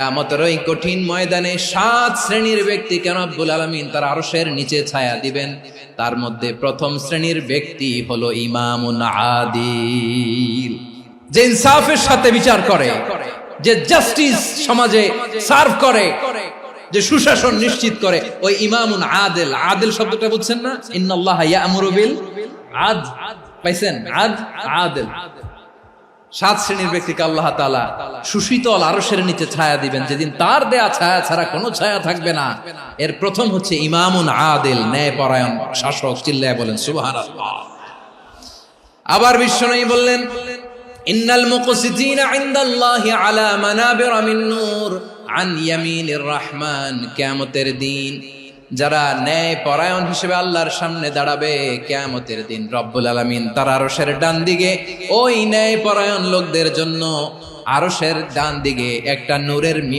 কিয়ামতের ওই কঠিন ময়দানে 7 শ্রেণীর ব্যক্তিকে রব্বুল আলামিন তার আরশের নিচে ছায়া দিবেন। তার মধ্যে প্রথম শ্রেণীর ব্যক্তি হলো ইমামুন আদিল, যে ইনসাফের সাথে বিচার করে, যে জাস্টিস সমাজে সার্ভ করে, যে সুশাসন নিশ্চিত করে, ওই ইমামুন আদিল। আদিল শব্দটা বুঝছেন না? ইন্নাল্লাহা ইয়া'মুরু বিল আদল, পাইছেন? আদিল। 7 শ্রেণীর ব্যক্তিকে আল্লাহ তাআলা সুশীতল আরশের নিচে ছায়া দিবেন, যেদিন তার দেয়া ছায়া ছাড়া কোনো ছায়া থাকবে না। এর প্রথম হচ্ছে ইমামুন আদিল, ন্যায়পরায়ণ শাসক। চিল্লায় বলেন সুবহানাল্লাহ। আবার বিশ্বনবী বললেন, ইন্নাল মুকসিতিনা ইনদাল্লাহি আলা মানাবির মিন নূর আন ইয়ামিনির রহমান। কিয়ামতের দিন যারা ন্যায় পরায়ণ হিসেবে আল্লাহর সামনে দাঁড়াবে, কিয়ামতের দিন রব্বুল আলামিন তার আরশের ডান দিকে ওই ন্যায় পরায়ণ লোকদের জন্য আরশের ডান দিকে একটা নূরের